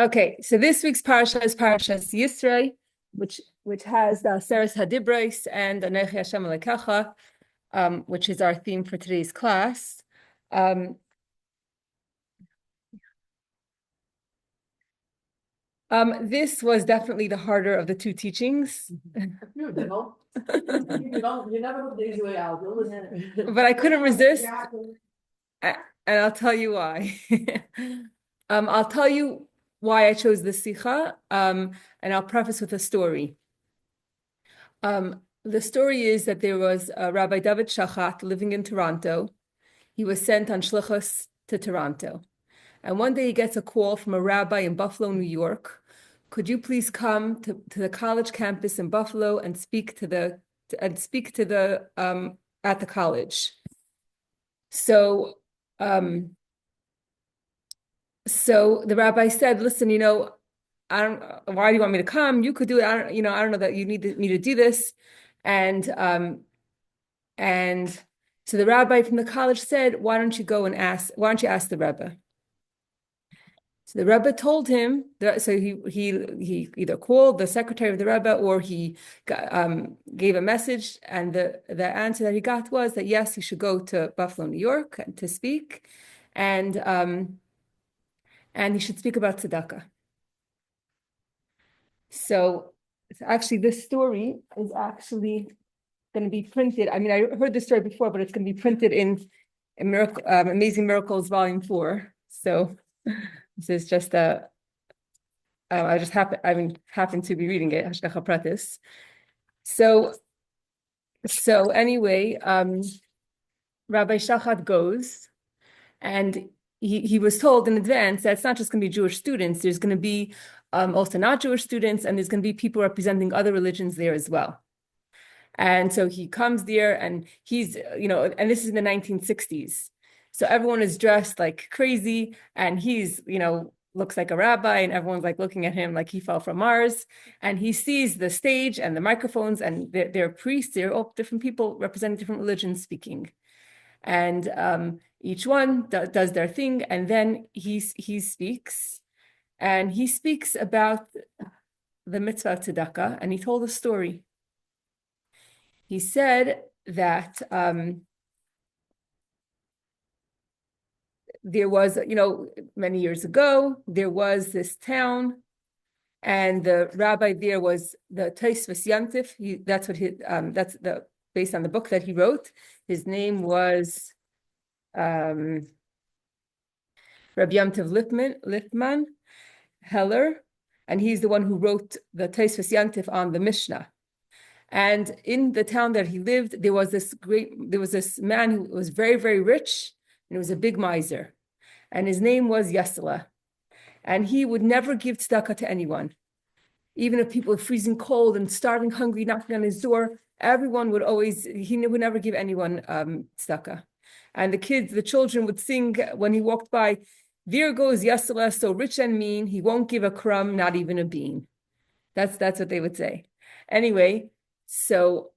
Okay, so this week's parasha is Parashas Yisro, which has the Seres Hadibros and Anechi Hashem Elokecha, which is our theme for today's class. This was definitely the harder of the two teachings. You never put the easy way out. But I couldn't resist, and I'll tell you why. I'll tell you why I chose this Sicha, and I'll preface with a story. The story is that there was Rabbi David Shachat living in Toronto. He was sent on Sichos to Toronto. And one day he gets a call from a rabbi in Buffalo, New York. Could you please come to the college campus in Buffalo and speak to the at the college? So the rabbi said, listen, why do you want me to come? You could do it. I don't know that you need me to do this. And so the rabbi from the college said, why don't you ask the Rebbe? So the Rebbe told him that, so he either called the secretary of the Rebbe or he gave a message, and the answer that he got was that yes, he should go to Buffalo, New York to speak, and he should speak about tzedakah. So actually, this story is actually going to be printed. I mean, I heard this story before, but it's going to be printed in Amazing Miracles, Volume 4. So this is just I happen to be reading it, Hashgacha Pratis. So anyway, Rabbi Shachat goes, and he was told in advance that it's not just going to be Jewish students. There's going to be also not Jewish students, and there's going to be people representing other religions there as well. And so he comes there, and he's, and this is in the 1960s. So everyone is dressed like crazy, and he's, looks like a rabbi, and everyone's like looking at him like he fell from Mars. And he sees the stage and the microphones, and they're priests, they're all different people representing different religions speaking. And each one does their thing, and then he speaks, and he speaks about the mitzvah tzedakah, and he told a story. He said that there was, many years ago, there was this town, and the rabbi there was the Tosfos Yantif. That's based on the book that he wrote. His name was Rabbi Yomtiv Lippman Heller, and he's the one who wrote the Tosfos Yantif on the Mishnah. And in the town that he lived, there was this man who was very, very rich, and he was a big miser. And his name was Yisro. And he would never give tzedakah to anyone. Even if people were freezing cold and starving hungry, knocking on his door, he would never give anyone tzedakah. And the children would sing when he walked by, there goes Yisro, so rich and mean, he won't give a crumb, not even a bean. That's what they would say. Anyway, So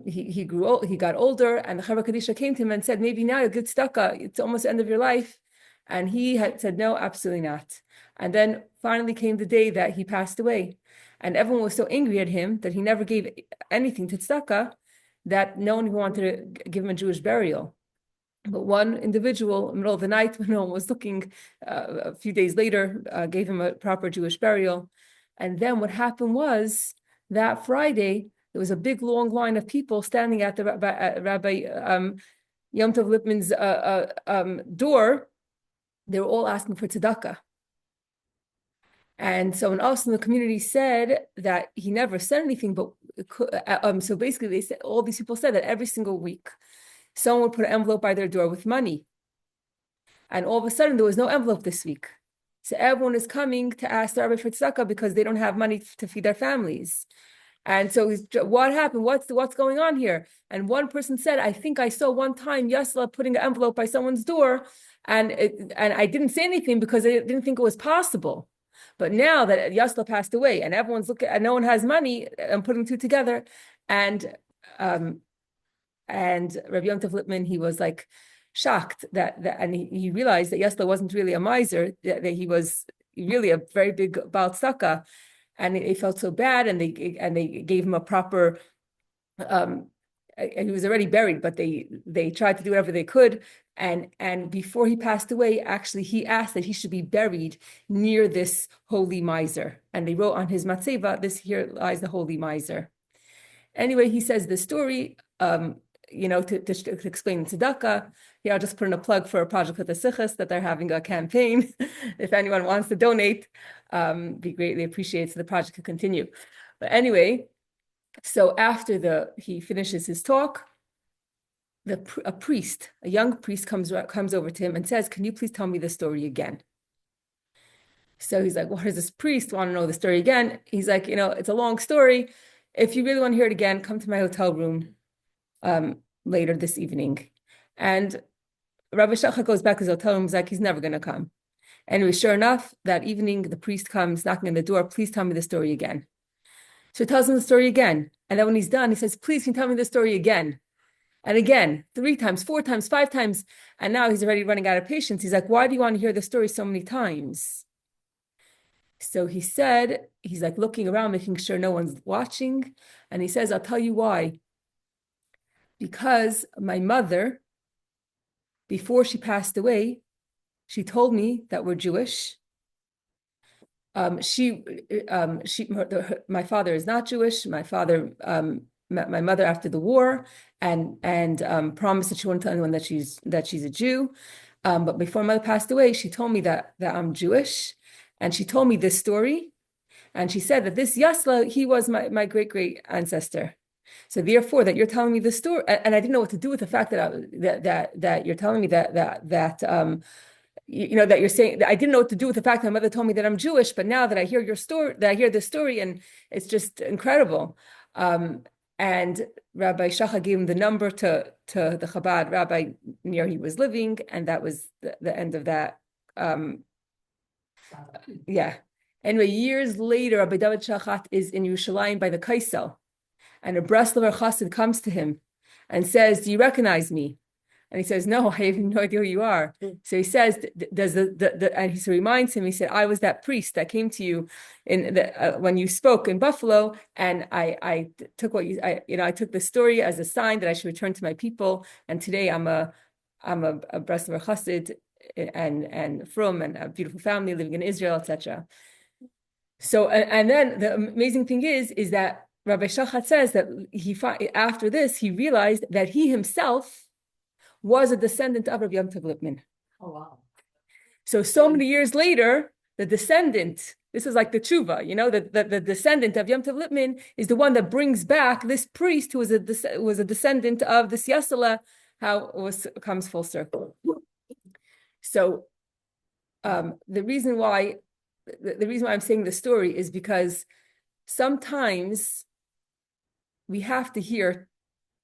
he grew old, he got older, and the Chevra Kadisha came to him and said, maybe now you'll get tzedakah, it's almost the end of your life. And he had said, no, absolutely not. And then finally came the day that he passed away. And everyone was so angry at him that he never gave anything to tzedakah, that no one wanted to give him a Jewish burial. But one individual, in the middle of the night, when no one was looking, a few days later, gave him a proper Jewish burial. And then what happened was that Friday, there was a big, long line of people standing at the Rabbi Yomtiv Lippman's door. They were all asking for tzedakah. And so, the community said that he never said anything, but so basically, they said, all these people said that every single week, someone would put an envelope by their door with money. And all of a sudden, there was no envelope this week. So everyone is coming to ask the rabbi for tzedakah because they don't have money to feed their families. And so what happened? What's going on here? And one person said, I think I saw one time Yisro putting an envelope by someone's door, and I didn't say anything because I didn't think it was possible. But now that Yisro passed away and everyone's looking and no one has money, I'm putting two together. And Rabbi Yomtiv Lippman, he was like, shocked and he realized that Yisro wasn't really a miser, that he was really a very big Baal Tzedakah, and they felt so bad, and they gave him a proper. He was already buried, but they tried to do whatever they could, and before he passed away, actually he asked that he should be buried near this holy miser, and they wrote on his matzeva, "This here lies the holy miser." Anyway, he says the story, to explain tzedakah. Here, I'll just put in a plug for a project with the Sichos that they're having a campaign. If anyone wants to donate, be greatly appreciated so the project can continue. But anyway, so after he finishes his talk, a young priest comes over to him and says, "Can you please tell me the story again?" So he's like, "What does this priest want to know the story again?" He's like, "It's a long story. If you really want to hear it again, come to my hotel room later this evening." And Rabbi Shachar goes back to his hotel room. He's like, he's never going to come. Anyway, sure enough, that evening, the priest comes knocking on the door. "Please tell me the story again." So he tells him the story again. And then when he's done, he says, "Please, can you tell me the story again?" And again, 3 times, 4 times, 5 times. And now he's already running out of patience. He's like, "Why do you want to hear the story so many times?" So he said, he's like looking around, making sure no one's watching. And he says, "I'll tell you why. Because my mother, before she passed away, she told me that we're Jewish. My father is not Jewish. My father met my mother after the war, and promised that she wouldn't tell anyone that she's a Jew. But before my mother passed away, she told me that I'm Jewish, and she told me this story, and she said that this Yisro, he was my great ancestor. So therefore, that you're telling me this story, and I didn't know what to do with the fact that you're telling me that you're saying that I didn't know what to do with the fact that my mother told me that I'm Jewish, but now that I hear your story, that I hear this story, and it's just incredible." And Rabbi Shachar gave him the number to the Chabad rabbi near he was living, and that was the end of that. Yeah. Anyway, years later, Rabbi David Shachat is in Yerushalayim by the Kaisel, and a Breslover Chassid comes to him and says, "Do you recognize me?" And he says, "No, I have no idea who you are." So he says, and he reminds him, he said, "I was that priest that came to you when you spoke in Buffalo, and I took I took the story as a sign that I should return to my people. And today I'm a Breslover Chassid and from and a beautiful family living in Israel, etc." So, and then the amazing thing is that Rabbi Shachat says that after this, he realized that he himself was a descendant of Rabbi Yom Tov Lipman. Oh, wow. So many years later, the descendant, this is like the tshuva, the descendant of Yom Tov Lipman is the one that brings back this priest who was a descendant of this Yisro, comes full circle. So the reason why I'm saying this story is because sometimes we have to hear,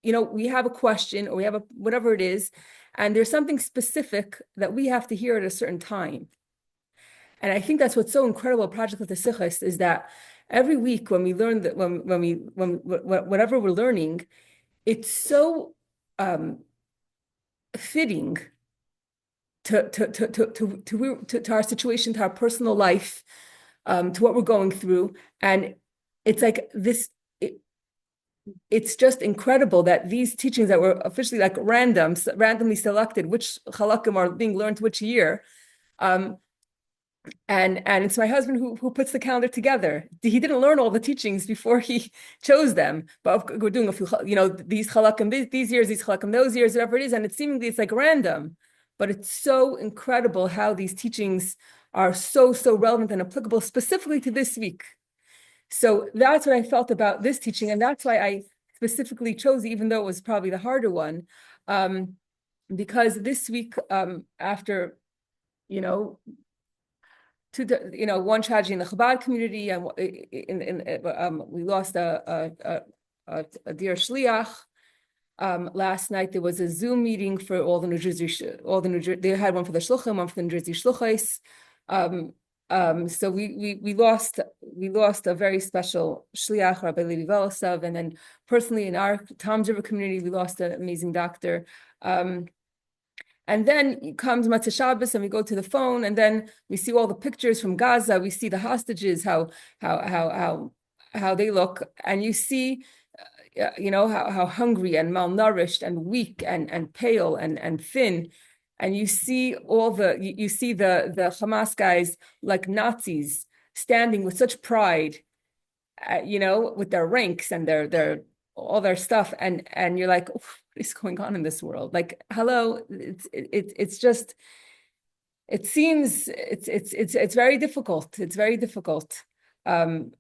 we have a question or we have whatever it is, and there's something specific that we have to hear at a certain time. And I think that's what's so incredible about Project with the Sichos is that every week when we learn that whatever we're learning, it's so fitting to our situation, to our personal life, to what we're going through. And it's like this, it's just incredible that these teachings that were officially like randomly selected, which halakim are being learned which year. And it's my husband who puts the calendar together. He didn't learn all the teachings before he chose them, but we're doing a few, these halakim these years, these halakim those years, whatever it is, and it's like random. But it's so incredible how these teachings are so relevant and applicable specifically to this week. So that's what I felt about this teaching, and that's why I specifically chose it, even though it was probably the harder one, because this week, after, one tragedy in the Chabad community, and we lost a dear shliach. Last night there was a Zoom meeting for all the New Jersey. They had one for the shluchim, one for the New Jersey shluchos. So we lost a very special shliach, Rabbi Levi Velasov, and then personally in our Tom's River community we lost an amazing doctor. And And then comes Matzah Shabbos, and we go to the phone, and then we see all the pictures from Gaza. We see the hostages, how they look, and you see, how hungry and malnourished and weak and pale and thin, and you see you see the Hamas guys like Nazis standing with such pride, with their ranks and their all their stuff, and you're like, what is going on in this world? Like, hello, it's just, it seems it's very difficult. It's very difficult. A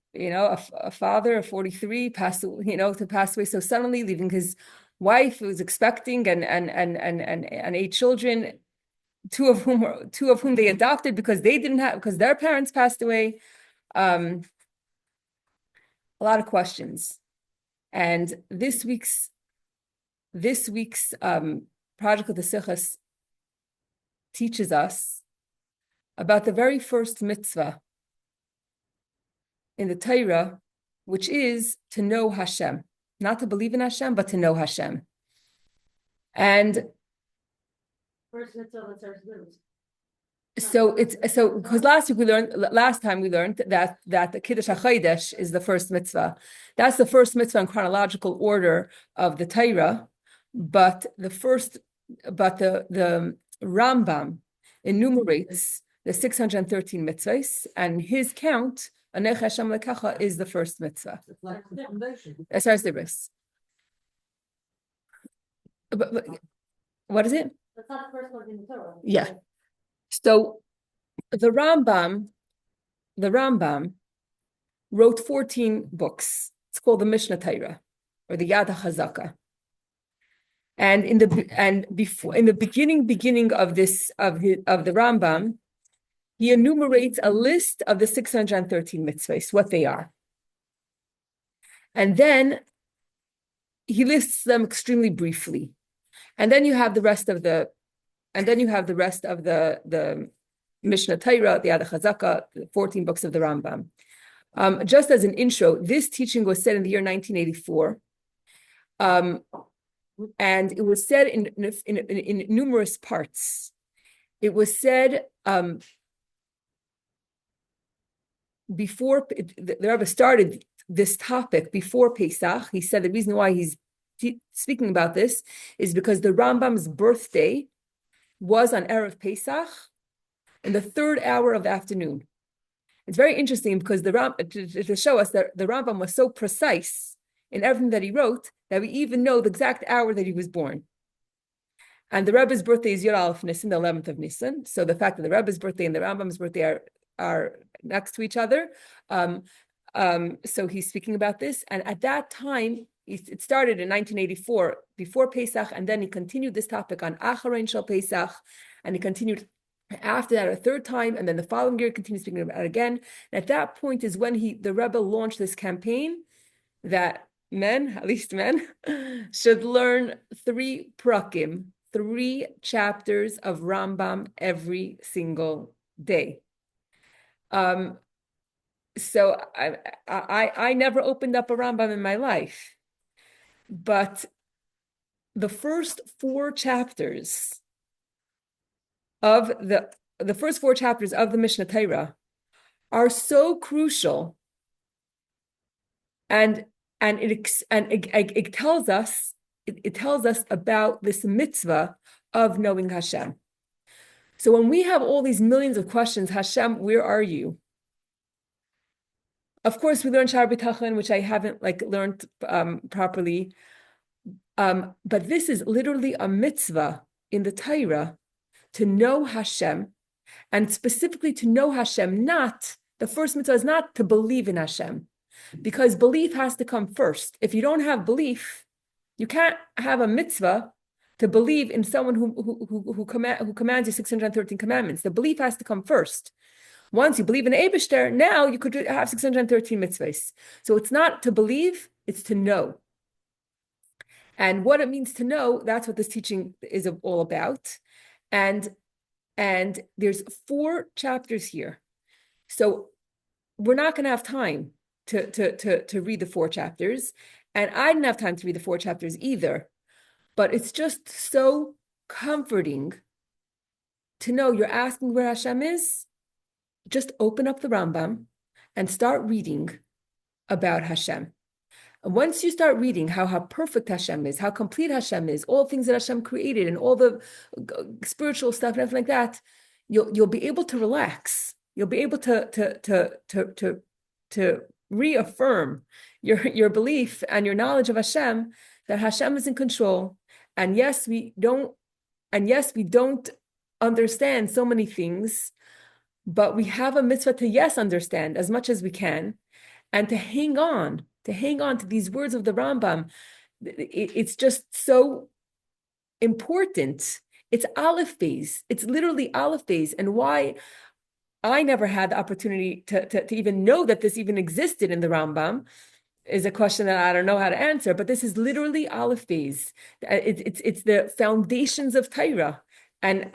father of 43 passed, to pass away so suddenly, leaving his wife who was expecting and 8 children, two of whom they adopted because their parents passed away. A lot of questions. And this week's project of the Sichos teaches us about the very first mitzvah in the Torah, which is to know Hashem, not to believe in Hashem, but to know Hashem. And First mitzvah, because last time we learned that the Kiddush HaChodesh is the first mitzvah. That's the first mitzvah in chronological order of the Torah, but the Rambam enumerates the 613 mitzvahs, and his count, Anech Hashem Lekacha, is the first mitzvah. It's like the foundation. As far as the rest. But what is it? That's not the first one in the Torah. Yeah. So the Rambam wrote 14 books. It's called the Mishnah Torah, or the Yad HaChazaka. And in the beginning of the Rambam, he enumerates a list of the 613 mitzvahs, what they are. And then he lists them extremely briefly. And then you have the rest of the Mishnah Torah, the Yad HaChazaka, the 14 books of the Rambam. Just as an intro, this teaching was said in the year 1984. And it was said in numerous parts. It was said before the Rebbe started this topic before Pesach. He said the reason why he's speaking about this is because the Rambam's birthday was on Erev Pesach in the 3rd hour of the afternoon. It's very interesting because to show us that the Rambam was so precise in everything that he wrote that we even know the exact hour that he was born. And the Rebbe's birthday is Yud Aleph Nisan, the 11th of Nisan. So the fact that the Rebbe's birthday and the Rambam's birthday are next to each other. So he's speaking about this. And at that time, it started in 1984, before Pesach, and then he continued this topic on Acharon Shel Pesach, and he continued after that a 3rd time, and then the following year continued speaking about it again. And at that point is when the Rebbe launched this campaign that men, at least men, should learn 3 prakim, 3 chapters of Rambam every single day. So I never opened up a Rambam in my life, but the first 4 chapters of the Mishnah Torah are so crucial, and it tells us about this mitzvah of knowing Hashem. So when we have all these millions of questions, Hashem, where are you? Of course, we learned Shar B'Tachon, which I haven't learned properly. But this is literally a mitzvah in the Torah to know Hashem, and specifically to know Hashem. The first mitzvah is not to believe in Hashem, because belief has to come first. If you don't have belief, you can't have a mitzvah to believe in someone who commands you 613 commandments. The belief has to come first. Once you believe in Eibishter, now you could have 613 mitzvahs. So it's not to believe, it's to know. And what it means to know, that's what this teaching is all about. And there's 4 chapters here. So we're not going to have time to read the 4 chapters. And I didn't have time to read the 4 chapters either. But it's just so comforting to know you're asking where Hashem is, just open up the Rambam and start reading about Hashem. And once you start reading how perfect Hashem is, how complete Hashem is, all things that Hashem created and all the spiritual stuff and everything like that, you'll be able to relax. You'll be able to reaffirm your belief and your knowledge of Hashem, that Hashem is in control. And yes, we don't understand so many things, but we have a mitzvah to understand as much as we can, and to hang on to these words of the Rambam. It's just so important. It's Aleph Beis. It's literally Aleph Beis. And why I never had the opportunity to even know that this even existed in the Rambam is a question that I don't know how to answer, but this is literally Aleph Beis. It's the foundations of Torah. And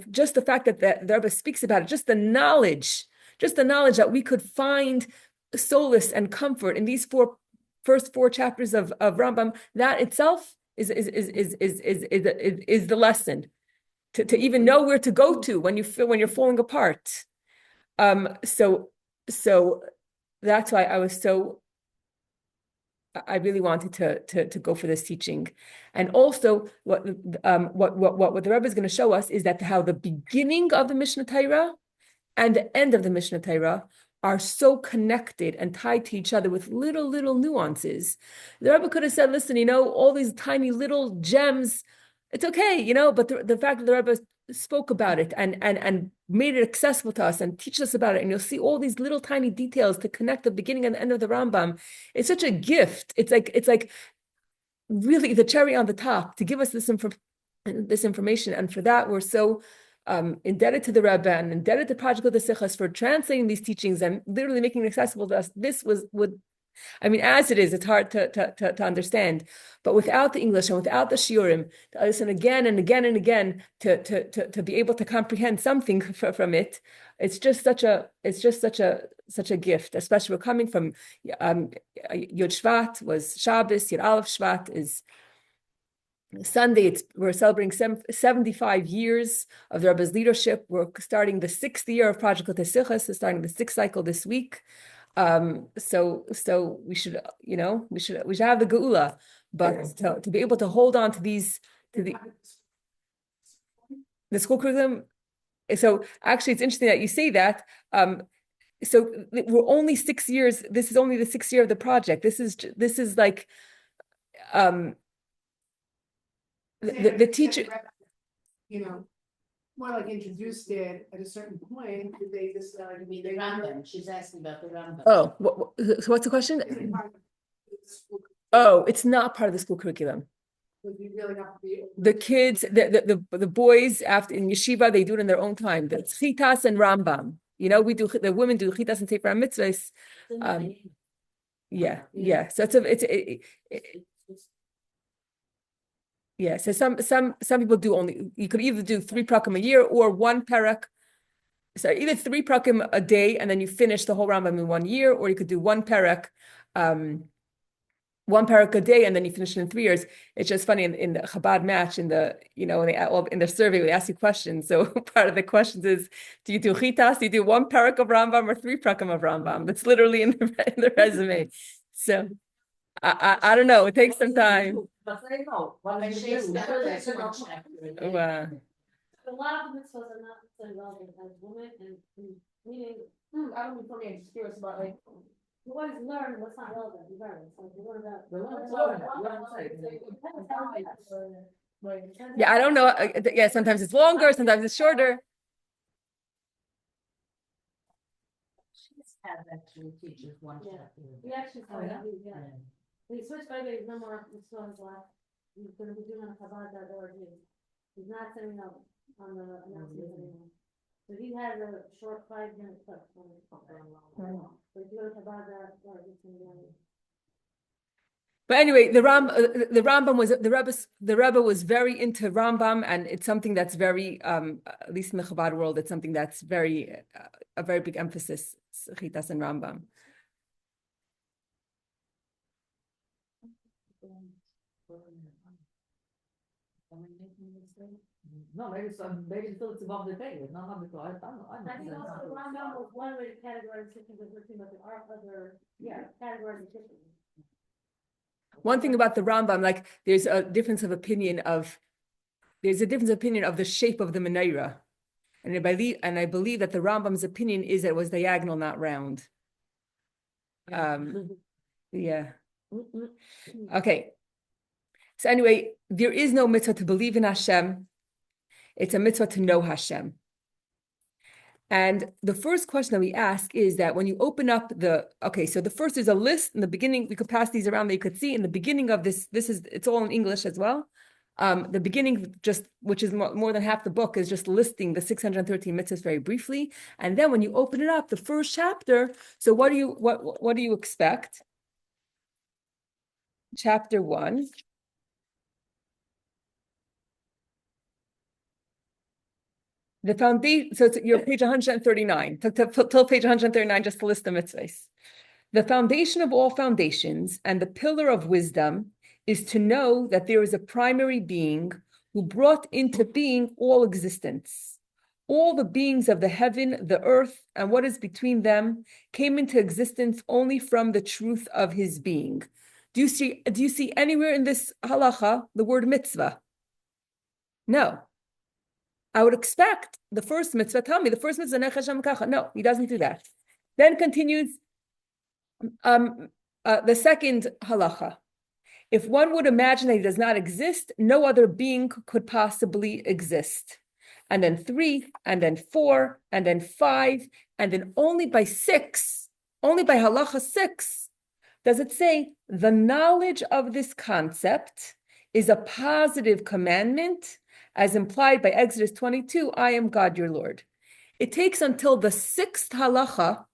just the fact that the Rebbe speaks about it, just the knowledge that we could find solace and comfort in these first four chapters of Rambam, that itself is the lesson to even know where to go to when you're falling apart. So that's why I really wanted to go for this teaching. And also what the Rebbe is going to show us is that how the beginning of the Mishnah Torah and the end of the Mishnah Torah are so connected and tied to each other with little nuances. The Rebbe could have said, listen, all these tiny little gems, it's okay, but the fact that the Rebbe spoke about it and made it accessible to us and teach us about it, and you'll see all these little tiny details to connect the beginning and the end of the Rambam. It's such a gift. It's like really the cherry on the top to give us this information. And for that, we're so indebted to the Rebbe and indebted to Project of the Sichos for translating these teachings and literally making it accessible to us. This as it is, it's hard to understand. But without the English and without the shiurim, to listen again and again and again to be able to comprehend something from it, it's just such a gift. Especially we're coming from Yod Shvat was Shabbos, Yod Aleph Shvat is Sunday. We're celebrating 75 years of the Rebbe's leadership. We're starting the 6th year of Project Likkutei Sichos, starting the 6th cycle this week. So we should have the geula, but to be able to hold on to the school curriculum. So actually, it's interesting that you say that. So we're only 6 years. This is only the 6th year of the project. This is like the teacher. More like introduced it at a certain point. They just You mean the Rambam? She's asking about the Rambam. Oh, so what's the question? Oh, it's not part of the school curriculum. The kids, the boys after in yeshiva, they do it in their own time. The Chitas and Rambam. The women do Chitas and Sefer Mitzvahs. Yeah. So so some people do only. You could either do 3 prakim a year or 1 parak. So either 3 prakim a day and then you finish the whole Rambam in 1 year, or you could do 1 parak. 1 parak a day, and then you finish it in 3 years. It's just funny in the Chabad match in the survey they ask you questions. So part of the questions is, do you do chitas? Do you do 1 parak of Rambam or 3 prakim of Rambam? That's literally in the resume. So I don't know. It takes some time. Wow. A lot of the mitzvahs are not so relevant as women, and meaning, I don't know, for me, I'm just curious about you always learn what's not relevant. You learn. So you learn about. Yeah, I don't know. Yeah, sometimes it's longer, sometimes it's shorter. Have actually teaches 1 chapter. We actually we switched by the no more mitzvahs left. We're going to be doing a Chabad.org. He's not setting up on the announcements anymore. So he has a short 5-minute clip. But if you go to Chabad.org, it's going to be. But anyway, the Rambam was the Rebbe was very into Rambam, and it's something that's very at least in the Chabad world, it's something that's very a very big emphasis, Chitas and Rambam. No, maybe still it's above the pay. No, not because I'm I think also the Rambam was one way to categorize Sichos as routine, but there are other, categories of Sichos. One thing about the Rambam, like there's a difference of opinion of the shape of the menorah. And I believe that the Rambam's opinion is that it was diagonal, not round. Yeah. Okay. So anyway, there is no mitzvah to believe in Hashem. It's a mitzvah to know Hashem. And the first question that we ask is that when you open up so the first is a list in the beginning. We could pass these around that you could see in the beginning of it's all in English as well. The beginning, which is more than half the book, is just listing the 613 mitzvahs very briefly. And then when you open it up, the first chapter, so what do you expect? Chapter 1. The foundation, so you're page 139, till page 139, just to list the mitzvahs. The foundation of all foundations and the pillar of wisdom is to know that there is a primary being who brought into being all existence. All the beings of the heaven, the earth, and what is between them came into existence only from the truth of his being. Do you see anywhere in this halacha the word mitzvah? No. I would expect the first mitzvah, tell me, the first mitzvah, no, he doesn't do that. Then continues the second halacha. If one would imagine that he does not exist, no other being could possibly exist. And then 3, and then 4, and then 5, and then only by halacha 6, does it say the knowledge of this concept is a positive commandment, as implied by Exodus 22, I am God your Lord. It takes until the 6th halacha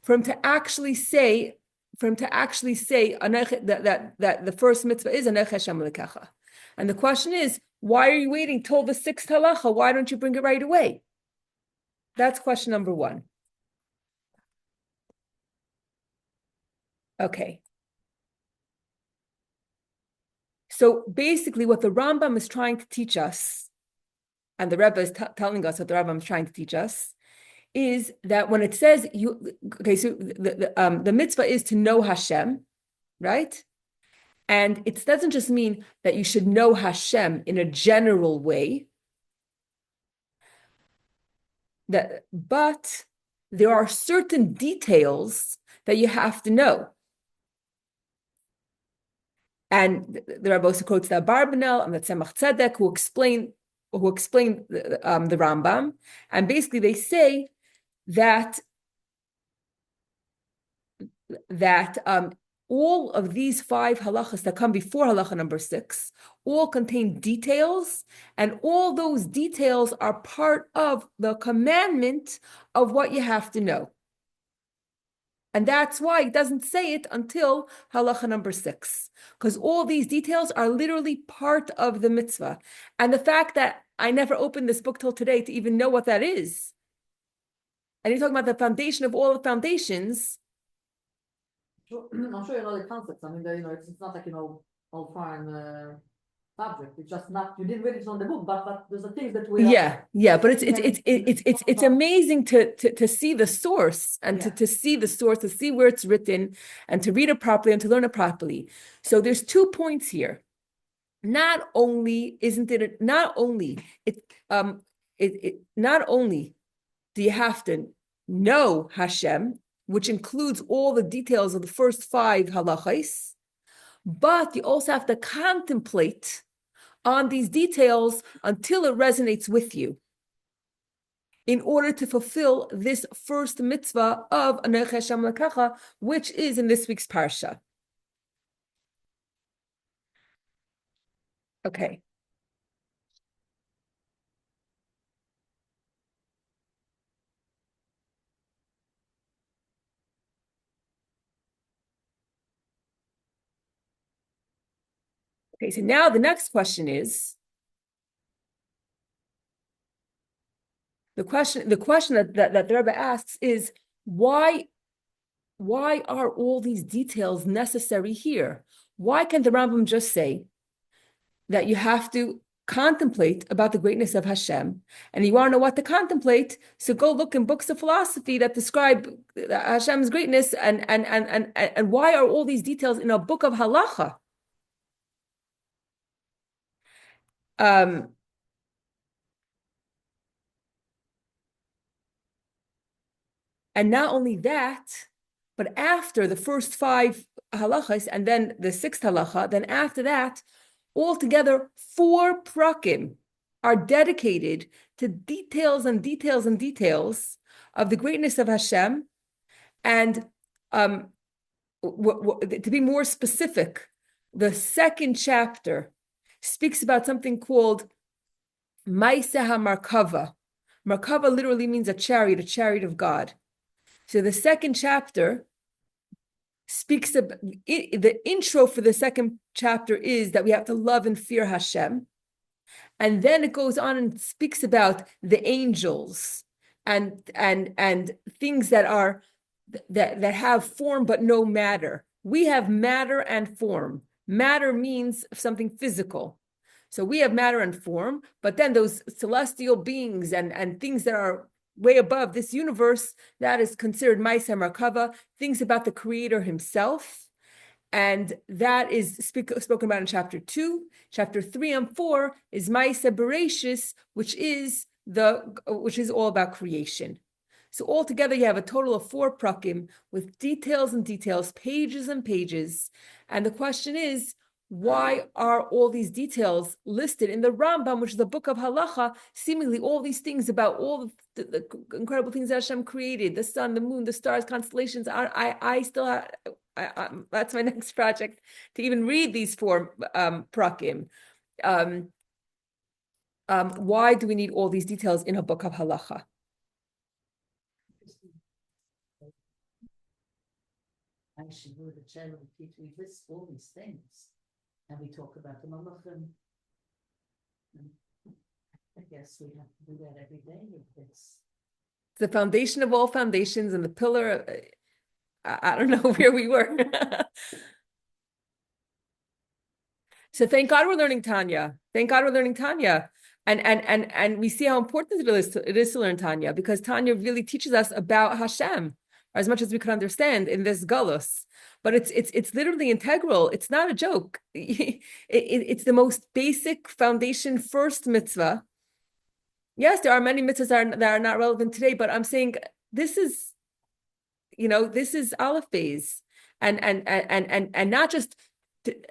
for him to actually say that the first mitzvah is Anech Hashem Lekecha. And the question is, why are you waiting till the 6th halacha? Why don't you bring it right away? That's question number 1. Okay. So basically what the Rambam is trying to teach us, and the Rebbe is telling us what the Rambam is trying to teach us, is that when it says the mitzvah is to know Hashem, right? And it doesn't just mean that you should know Hashem in a general way, but there are certain details that you have to know. And the Rebbe also quotes the Abarbanel and the Tzemach Tzedek who explain the Rambam, and basically they say that all of these 5 halachas that come before halacha number 6 all contain details, and all those details are part of the commandment of what you have to know. And that's why it doesn't say it until halacha number 6, because all these details are literally part of the mitzvah. And the fact that I never opened this book till today to even know what that is, and you're talking about the foundation of all the foundations. I'm sure you know the concepts. I mean, it's not like, all foreign subject. It's just not, you didn't read it on the book, but there's the things that we but it's amazing to see the source and to see the source, to see where it's written, and to read it properly and to learn it properly. So there's 2 points here. Not only do you have to know Hashem, which includes all the details of the first 5 halachos, but you also have to contemplate on these details until it resonates with you in order to fulfill this first mitzvah of Anech Hashem Lekecha, which is in this week's parsha. Okay. Okay, so now the next question is the question that the Rebbe asks is why are all these details necessary here? Why can't the Rambam just say that you have to contemplate about the greatness of Hashem, and you want to know what to contemplate, so go look in books of philosophy that describe Hashem's greatness, and why are all these details in a book of halacha? And not only that, but after the first 5 halachas and then the 6th halacha, then after that, altogether 4 prakim are dedicated to details and details and details of the greatness of Hashem. And to be more specific, the 2nd chapter speaks about something called Maaseh HaMarkava. Markava literally means a chariot of God. So the 2nd chapter speaks of the intro for the 2nd chapter is that we have to love and fear Hashem. And then it goes on and speaks about the angels and things that are that have form but no matter. We have matter and form. Matter means something physical. So we have matter and form, but then those celestial beings and things that are way above this universe, that is considered Maaseh Markava, things about the Creator himself. And that is spoken about in chapter 2. Chapter 3 and 4 is Maaseh Bereshis, which is all about creation. So altogether, you have a total of 4 prakim with details and details, pages and pages. And the question is, why are all these details listed in the Rambam, which is the book of halacha, seemingly all these things about all the incredible things that Hashem created, the sun, the moon, the stars, constellations. I still have, that's my next project, to even read these 4 prakim. Why do we need all these details in a book of halacha? I should go to Chelek, we list all these things, and we talk about the malachim. I guess we have to do that every day. It's the foundation of all foundations and the pillar. I don't know where we were. So thank God we're learning Tanya. Thank God we're learning Tanya. And we see how important it is to learn Tanya, because Tanya really teaches us about Hashem as much as we could understand in this galus. But it's literally integral. It's not a joke. It's the most basic foundation, first mitzvah. Yes, there are many mitzvahs that are not relevant today, but I'm saying this is, this is Aleph Beis, and not just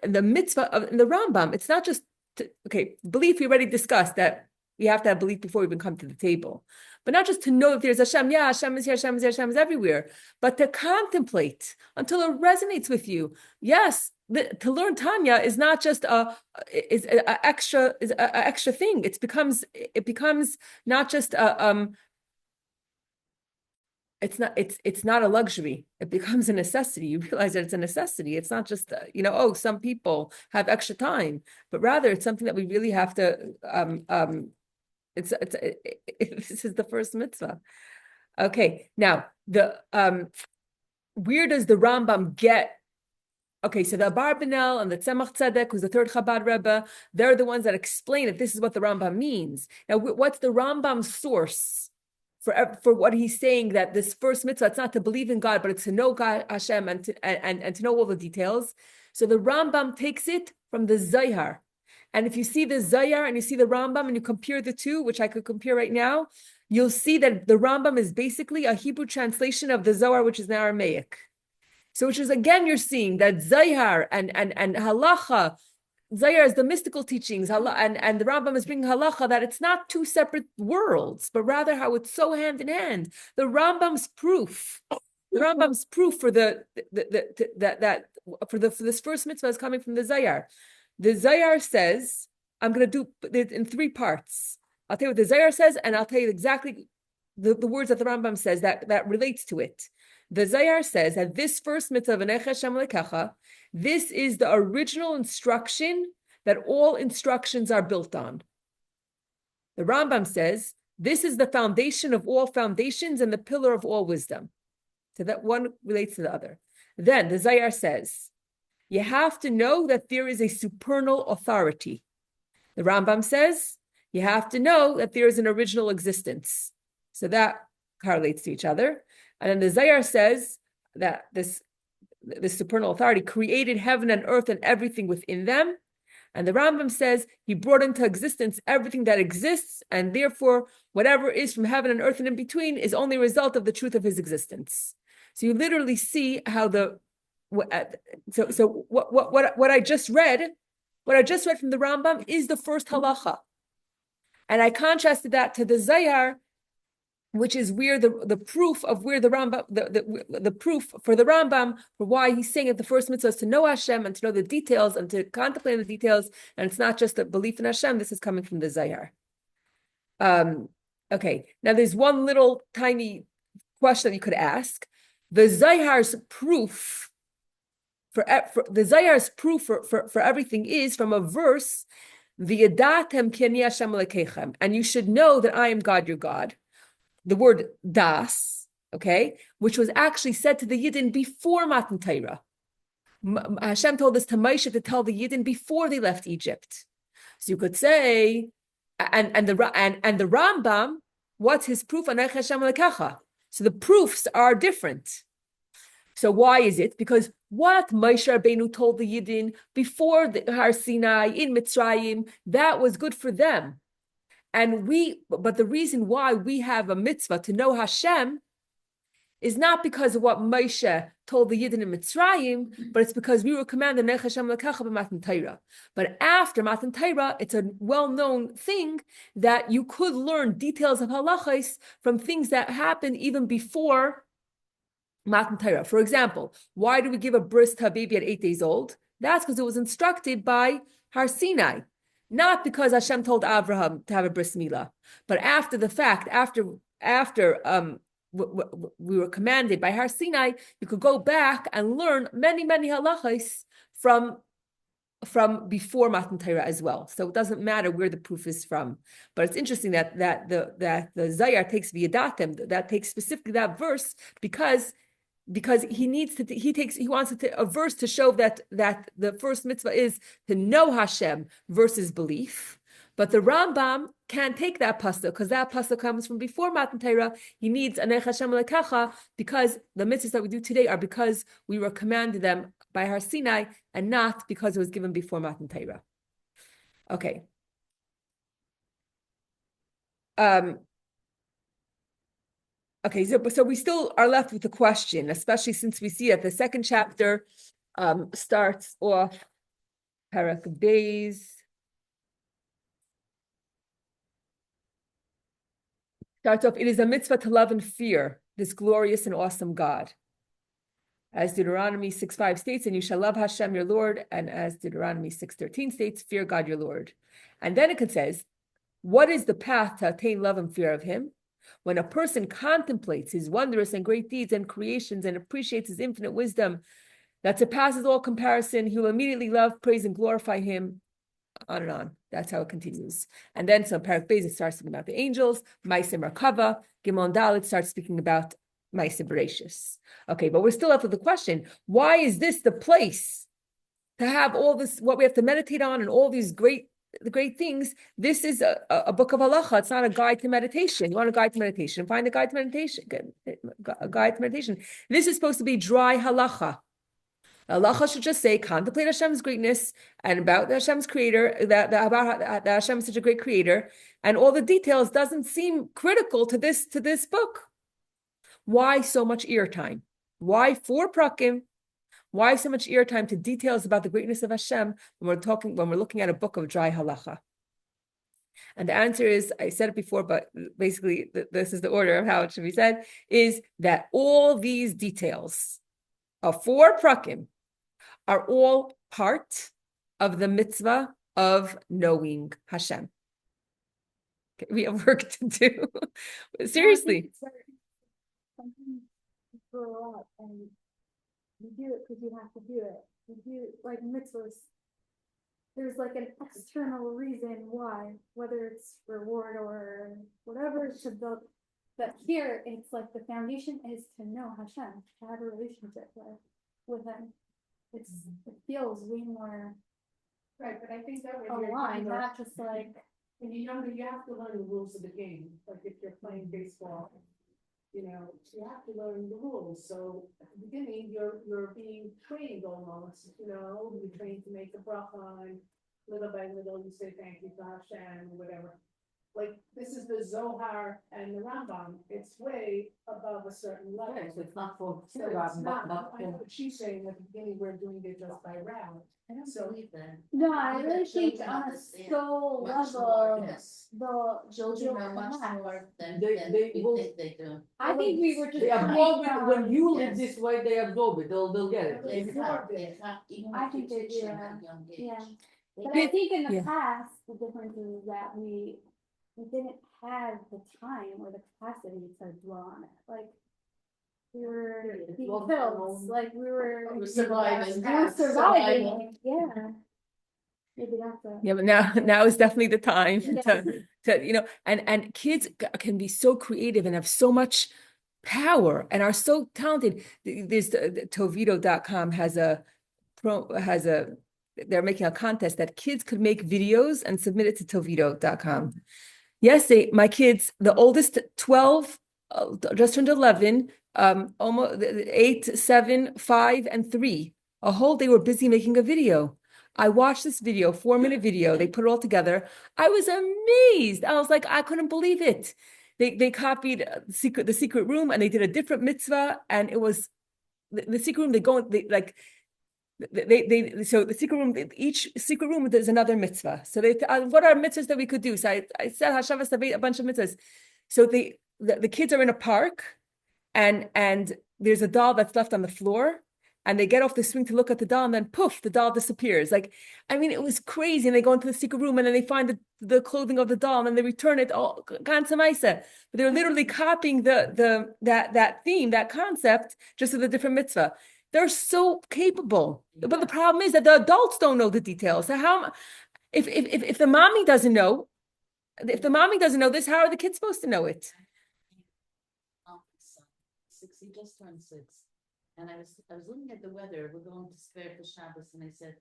the mitzvah of the Rambam. It's not just belief. We already discussed that we have to have belief before we even come to the table, but not just to know that there's Hashem. Yeah, Hashem is here, Hashem is here, Hashem is everywhere, but to contemplate until it resonates with you. Yes, to learn Tanya is not just a extra thing. It becomes not just it's not a luxury. It becomes a necessity. You realize that it's a necessity. It's not just some people have extra time, but rather it's something that we really have to. This is the first mitzvah. Okay, now where does the Rambam get? Okay, so the Abarbanel and the Tzemach Tzedek, who's the 3rd Chabad Rebbe, they're the ones that explain that this is what the Rambam means. Now, what's the Rambam's source for what he's saying, that this first mitzvah, it's not to believe in God, but it's to know God, Hashem, and to know all the details? So the Rambam takes it from the Zayar. And if you see the Zayar and you see the Rambam and you compare the two, which I could compare right now, you'll see that the Rambam is basically a Hebrew translation of the Zohar, which is in Aramaic. So which is, again, you're seeing that Zayar and halacha, Zayar is the mystical teachings, and the Rambam is bringing halacha, that it's not 2 separate worlds, but rather how it's so hand in hand. The Rambam's proof for this first mitzvah is coming from the Zayar. The Zayar says, I'm going to do it in 3 parts. I'll tell you what the Zayar says, and I'll tell you exactly the words that the Rambam says that relates to it. The Zayar says that this first mitzvah, V'nech Hashem Lekecha, this is the original instruction that all instructions are built on. The Rambam says, this is the foundation of all foundations and the pillar of all wisdom. So that one relates to the other. Then the Zayar says, you have to know that there is a supernal authority. The Rambam says you have to know that there is an original existence. So that correlates to each other. And then the Zohar says that this supernal authority created heaven and earth and everything within them. And the Rambam says he brought into existence everything that exists, and therefore whatever is from heaven and earth and in between is only a result of the truth of his existence. So you literally see how what I just read, from the Rambam is the first halacha, and I contrasted that to the Zohar, which is where the proof of where the Rambam, the proof for the Rambam for why he's saying that the first mitzvah is to know Hashem and to know the details and to contemplate the details, and it's not just a belief in Hashem. This is coming from the Zohar. Okay, now there's one little tiny question that you could ask. The Zohar's proof for everything is from a verse, "V'yadatem ki ani Hashem Elokechem," and you should know that I am God, your God. The word das, okay, which was actually said to the Yidden before Matan Torah. Hashem told us to Moshe to tell the Yidden before they left Egypt. So you could say, and the Rambam, what's his proof? Anech Hashem Elokecha. So the proofs are different. So why is it? Because what Moshe Rabbeinu told the Yidden before the Har Sinai in Mitzrayim, that was good for them. But the reason why we have a mitzvah to know Hashem is not because of what Moshe told the Yidden in Mitzrayim, but it's because we were commanded Nech Hashem L'Kecha b'Matan Torah. But after Matan Torah, it's a well-known thing that you could learn details of halachos from things that happened even before Matan Torah. For example, why do we give a bris to a baby at 8 days old? That's because it was instructed by Har Sinai. Not because Hashem told Abraham to have a bris milah, but after the fact, after we were commanded by Har Sinai, you could go back and learn many halachos from before Matan Torah as well. So it doesn't matter where the proof is from. But it's interesting that the Zohar takes v'yadatem, that takes specifically that verse because he wants a verse to show that the first mitzvah is to know Hashem versus belief. But the Rambam can't take that pasuk because that pasuk comes from before Matan Torah. He needs Anech Hashem L'Kecha because the mitzvahs that we do today are because we were commanded them by Har Sinai and not because it was given before Matan Torah. Okay. Okay, so we still are left with the question, especially since we see that the second chapter starts off Parak Beis. Starts off, it is a mitzvah to love and fear this glorious and awesome God. As Deuteronomy 6:5 states, and you shall love Hashem your Lord, and as Deuteronomy 6:13 states, fear God your Lord. And then it says, what is the path to attain love and fear of him? When a person contemplates his wondrous and great deeds and creations and appreciates his infinite wisdom that surpasses all comparison, he will immediately love, praise, and glorify him. On and on. That's how it continues. And then so Parak Beis, it starts speaking about the angels. Ma'aseh Merkava. Gimel and Dalet starts speaking about Ma'aseh Bereshis. Okay, but we're still left with the question, why is this the place to have all this, what we have to meditate on and all these great things? This is a book of halacha. It's not a guide to meditation. You want a guide to meditation? Find a guide to meditation. A guide to meditation. This is supposed to be dry halacha. Halacha should just say, contemplate Hashem's greatness and about Hashem's creator, that Hashem is such a great creator, and all the details doesn't seem critical to this book. Why so much ear time? Why 4 prakim? Why so much ear time to details about the greatness of Hashem when we're looking at a book of dry halacha? And the answer is, I said it before, but basically this is the order of how it should be said, is that all these details of 4 prakim are all part of the mitzvah of knowing Hashem. Okay, we have work to do. Seriously. Sometimes you grow up and you do it because you have to do it. You do like mitzvahs. There's like an external reason why, whether it's reward or whatever it should build. But here, it's like the foundation is to know Hashem, to have a relationship with Him. It feels way more Right, but I think that when you're online, younger, not just like, when you're younger, you have to learn the rules of the game, like if you're playing baseball. You know, you have to learn the rules, so at the beginning, you're being trained almost, you know, you're trained to make the bracha, and little by little, you say thank you to Hashem, or whatever. Like, this is the Zohar and the Rambam, it's way above a certain level. Okay, so it's not for So kindergarten, it's but, not, but I know what she's saying, at the beginning, we're doing it just by round. I don't So- believe that. no, I think really that think children on a understand soul much more, level, yes. the Children children are much more than They we will- think they do. I think we were just. they coming absorb it, from- when you live Yes. this way, they absorb it, they'll get it. They They have, absorb they it. have, even I if think you they teach do, them at a young age. yeah. They But I get- think in the Yeah. past, the difference is that we didn't have the time or the capacity to dwell on it, like. We were it being wasn't killed, known. like we were. We're surviving. We were surviving, yeah. Maybe that's a. Yeah, but now is definitely the time Yeah. to and kids can be so creative and have so much power and are so talented. There's the Tovito.com has a they're making a contest that kids could make videos and submit it to Tovito.com. Yes, my kids, the oldest 12, just turned 11, almost 8, 7, 5, and 3. A whole day were busy making a video. I watched this video, 4-minute video. They put it all together. I was amazed. I was like, I couldn't believe it. They copied the secret room and they did a different mitzvah, and it was the secret room. So the secret room, each secret room there's another mitzvah. So what are mitzvahs that we could do? So I said Hashavas David, a bunch of mitzvahs. So the kids are in a park, and there's a doll that's left on the floor, and they get off the swing to look at the doll, and then poof, the doll disappears. Like, I mean, it was crazy. And they go into the secret room, and then they find the clothing of the doll, and then they return it all ganze Maisa. But they're literally copying that theme, that concept, just with a different mitzvah. They're so capable, but the problem is that the adults don't know the details. So if the mommy doesn't know, this, how are the kids supposed to know it? Son, 6, he just turned 6. And I was looking at the weather, we're going to spare for Shabbos, and I said,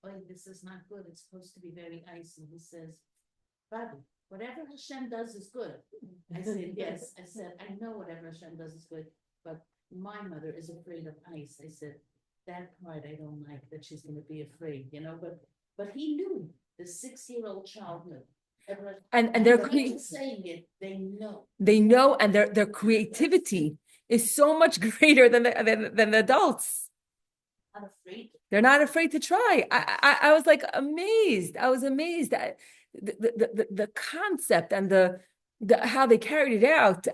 oh, this is not good, it's supposed to be very icy. He says, Bobby, whatever Hashem does is good. I said, yes. I said, I know whatever Hashem does is good, but my mother is afraid of ice. I said, that part I don't like, that she's going to be afraid, but he knew, the 6-year-old child knew. And they're saying it, they know. They know, and their creativity is so much greater than the adults. Not afraid. They're not afraid to try. I was like amazed. I was amazed at the concept and the how they carried it out.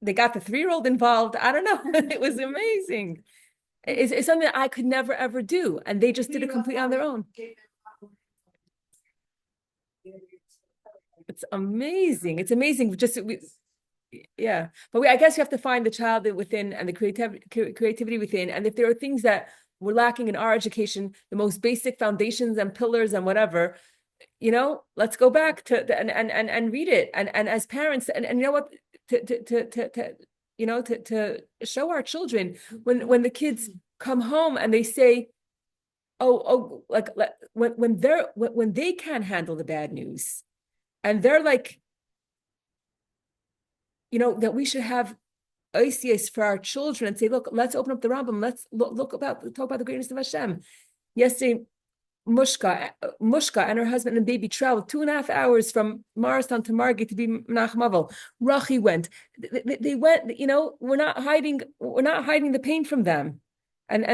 They got the 3-year-old involved. I don't know. It was amazing. It's something that I could never ever do, and they just did it completely on their own. It's amazing. It's amazing. Yeah, but I guess you have to find the child within and the creativity within. And if there are things that we're lacking in our education, the most basic foundations and pillars and whatever, let's go back to and read it. And as parents, and you know what, to show our children when the kids come home and they say, like when they can't handle the bad news, and they're like, that we should have ICS for our children and say, look, let's open up the Rambam. Let's talk about the greatness of Hashem. Yesterday, Mushka and her husband and baby traveled 2.5 hours from Morristown to Margate to be Menachem. Rachi went. They went. We're not hiding the pain from them, and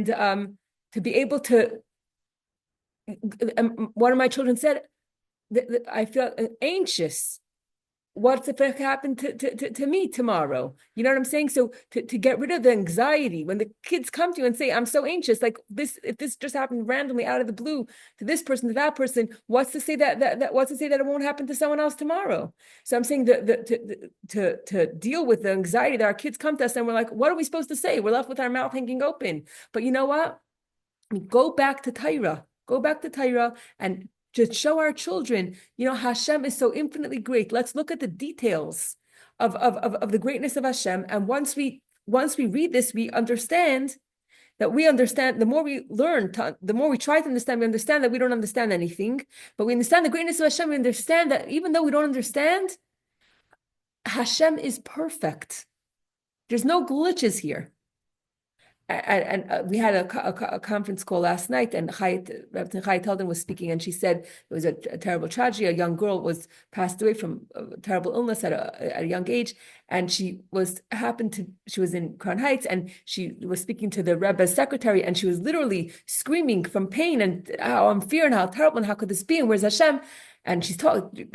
to be able to. One of my children said, I feel anxious. What's if it happened to me tomorrow? You know what I'm saying? So to get rid of the anxiety, when the kids come to you and say, I'm so anxious, like this, if this just happened randomly out of the blue to this person, to that person, what's to say that it won't happen to someone else tomorrow? So I'm saying to deal with the anxiety that our kids come to us and we're like, what are we supposed to say? We're left with our mouth hanging open. But you know what? Go back to Torah and just show our children, Hashem is so infinitely great. Let's look at the details of the greatness of Hashem. And once we read this, we understand that we understand, the more we learn, the more we try to understand, we understand that we don't understand anything, but we understand the greatness of Hashem. We understand that even though we don't understand, Hashem is perfect. There's no glitches here. And we had a conference call last night, and Rabbi Chayat Telden was speaking, and she said it was a terrible tragedy. A young girl was passed away from a terrible illness at a young age, and she was in Crown Heights, and she was speaking to the Rebbe's secretary, and she was literally screaming from pain and how I'm fearing, how terrible, and how could this be, and where's Hashem? And she's talking,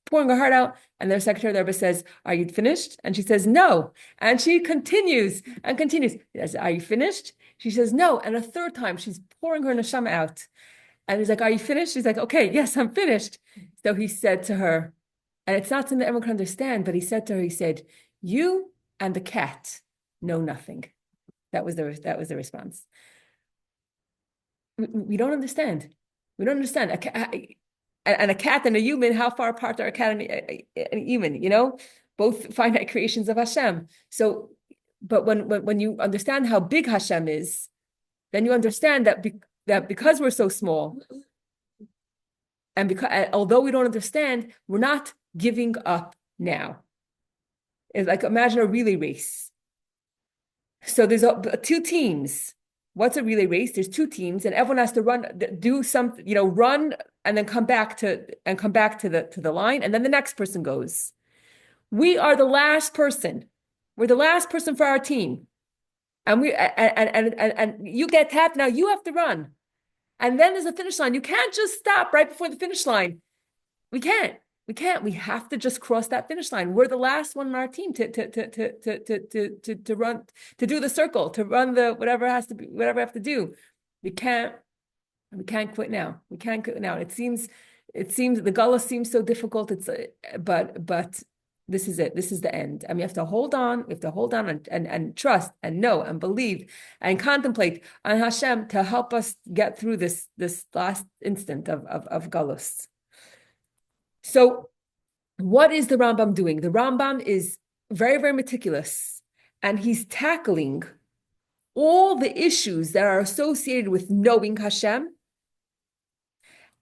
pouring her heart out, and their secretary, the Rebbe, says, "Are you finished?" And she says, "No." And she continues and continues. He says, "Are you finished?" She says, "No." And a third time, she's pouring her neshama out. And he's like, "Are you finished?" She's like, "Okay, yes, I'm finished." So he said to her, and it's not something that everyone can understand, but he said to her, he said, "You and the cat know nothing." That was the response. We don't understand. We don't understand. And a cat and a human, how far apart are a cat and a human, both finite creations of Hashem. So, but when you understand how big Hashem is, then you understand that because we're so small, and because although we don't understand, we're not giving up now. It's like, imagine a relay race. So there's two teams. What's a relay race? There's two teams, and everyone has to run and then come back to the line, and then the next person goes. We are the last person. We're the last person for our team, and you get tapped. Now you have to run, and then there's a finish line. You can't just stop right before the finish line. We can't. We have to just cross that finish line. We're the last one on our team to run, to do the circle, to run the whatever we have to do. We can't quit now. We can't quit now. It seems the Gullus seems so difficult. But this is it. This is the end. And we have to hold on. We have to hold on and trust and know and believe and contemplate on Hashem to help us get through this last instant of Gullus. So what is the Rambam doing? The Rambam is very, very meticulous, and he's tackling all the issues that are associated with knowing Hashem,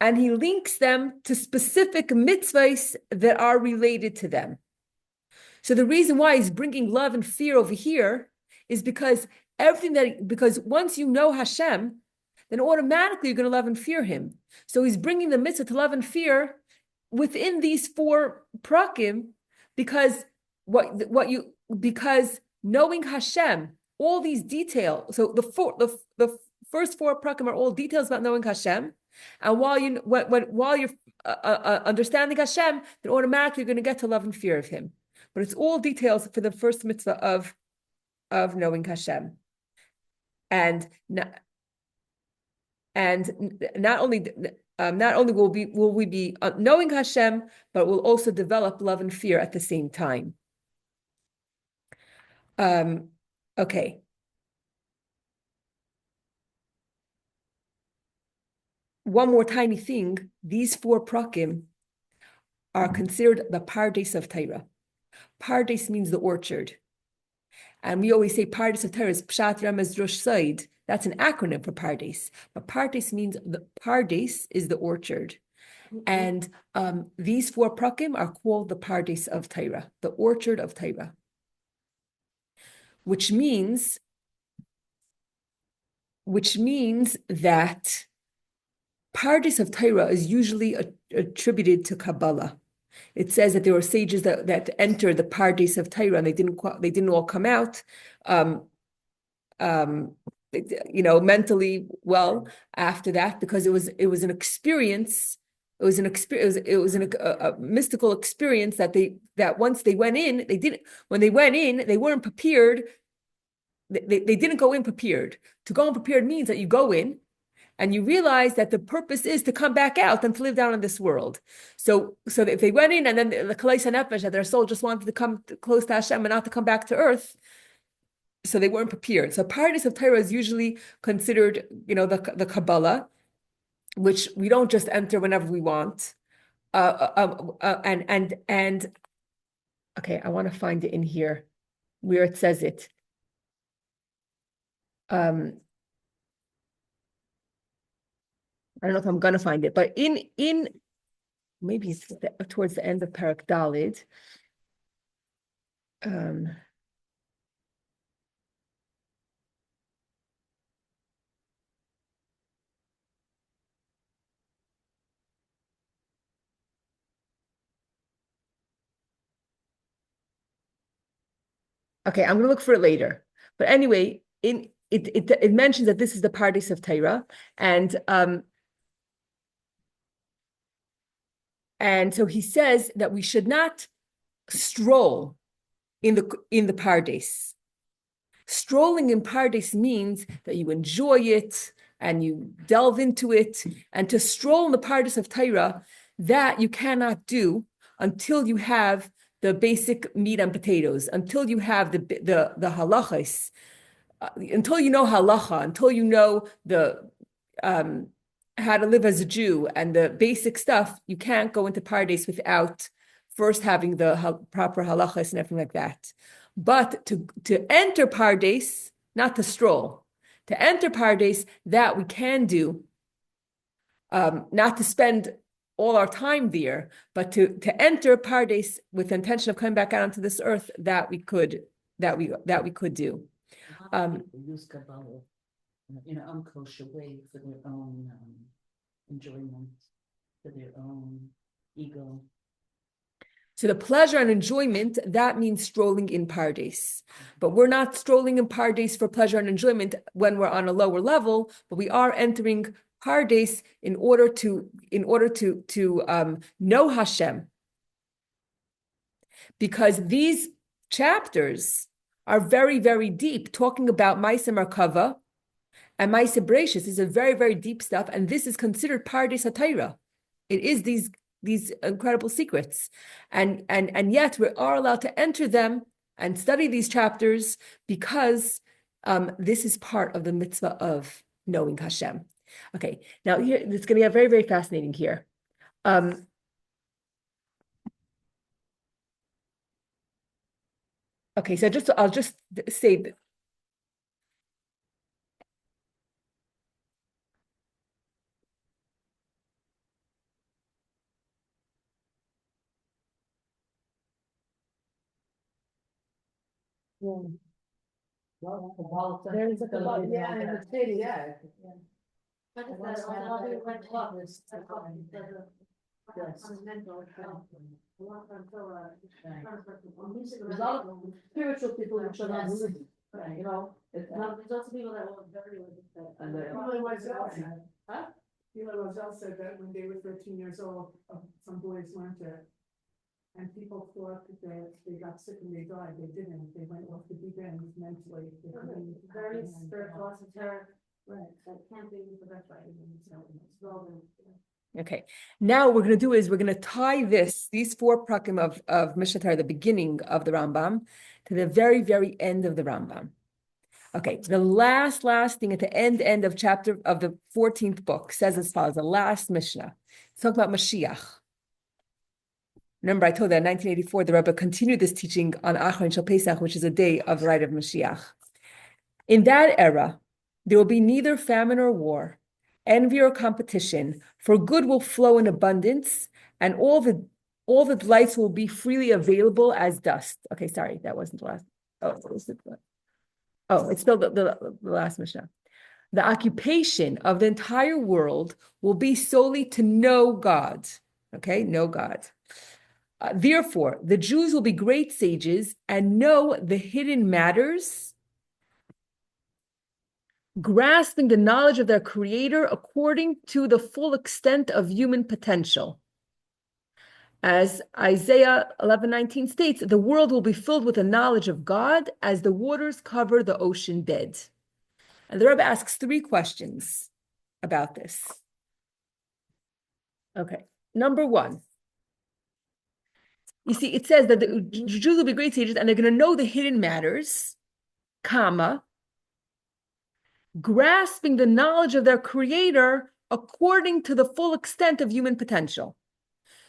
and he links them to specific mitzvahs that are related to them. So the reason why he's bringing love and fear over here is because once you know Hashem, then automatically you're going to love and fear him. So he's bringing the mitzvah to love and fear within these four prakim, because knowing Hashem, all these details. So the first four prakim are all details about knowing Hashem, and while you're understanding Hashem, then automatically you're going to get to love and fear of him. But it's all details for the first mitzvah of knowing Hashem, and not only will we be knowing Hashem, but we'll also develop love and fear at the same time. Okay. One more tiny thing. These four prakim are considered the Pardes of Torah. Pardes means the orchard. And we always say Pardes of Torah is Pshat Remez Rosh Side. That's an acronym for Pardes. But Pardes means the Pardes is the orchard. And these four prakim are called the Pardes of Torah, the orchard of Torah. Which means that Pardes of Torah is usually attributed to Kabbalah. It says that there were sages that entered the Pardes of Torah, and they didn't all come out, mentally well after that, because it was an experience. It was a mystical experience that once they went in, when they went in, they weren't prepared. They didn't go in prepared. To go in prepared means that you go in and you realize that the purpose is to come back out and to live down in this world. So if they went in and then the Kalei Nefesh, that their soul just wanted to come close to Hashem and not to come back to earth, so they weren't prepared. So Pardes of Torah is usually considered, the Kabbalah, which we don't just enter whenever we want. And okay, I want to find it in here where it says it. I don't know if I'm gonna find it, but in maybe it's towards the end of Parak Dalid. Okay, I'm gonna look for it later. But anyway, it mentions that this is the Pardes of Torah, and so he says that we should not stroll in the Pardes. Strolling in Pardes means that you enjoy it and you delve into it. And to stroll in the Pardes of Torah, that you cannot do until you have the basic meat and potatoes, until you have the halachas, until you know halacha, until you know the how to live as a Jew and the basic stuff. You can't go into Pardes without first having the proper halachas and everything like that. But to enter Pardes, not to stroll, to enter Pardes, that we can do, not to spend all our time there, but to enter Pardes with the intention of coming back out onto this earth, that we could do. A lot of people use Kabbalah in an unkosher way for their own enjoyment, for their own ego. So the pleasure and enjoyment, that means strolling in Pardes. But we're not strolling in Pardes for pleasure and enjoyment when we're on a lower level, but we are entering Pardes in order to know Hashem. Because these chapters are very, very deep, talking about Maaseh Merkava and Maaseh Bereishis. These are very, very deep stuff, and this is considered Pardes HaTorah. It is these incredible secrets, and yet we are allowed to enter them and study these chapters because this is part of the mitzvah of knowing Hashem. Okay, now here it's going to get very, very fascinating here. Okay, so I'll just say that. There's a Kabbalah, yeah, in the city, yeah. Like I said, a lot of people went to love this, that's all, because of- Yes. on his mental, a lot of Torah, There's a lot of spiritual people which are not Yes. religious, you know, it's No, not, there's also people that were very religious. And they- Eli Wiesel said, Huh? Eli Wiesel said that when they were 13 years old, some boys learned it. And people thought that they got sick and they died, they didn't, they went off the deep end mentally. They couldn't Very comprehend. spiritual, esoteric, Right. that can't be the best way, so it's relevant. Okay, now what we're going to do is we're going to tie these 4 prakim of Mishnah Torah, the beginning of the Rambam, to the very, very end of the Rambam. Okay, the last thing at the end of chapter of the 14th book says as follows, the last Mishnah. It's talking about Mashiach. Remember, I told that in 1984, the Rebbe continued this teaching on Acharon Shel Pesach, which is a day of the rite of Mashiach. In that era, there will be neither famine or war, envy or competition, for good will flow in abundance, and all the delights will be freely available as dust. Okay, sorry, that wasn't the last. It's still the last Mishnah. The occupation of the entire world will be solely to know God. Okay, know God. Therefore, the Jews will be great sages and know the hidden matters, grasping the knowledge of their Creator according to the full extent of human potential. As Isaiah 11:19 states, the world will be filled with the knowledge of God as the waters cover the ocean bed. And the Rebbe asks 3 questions about this. Okay, number 1. You see, it says that the Jews will be great sages and they're going to know the hidden matters, comma, grasping the knowledge of their Creator according to the full extent of human potential.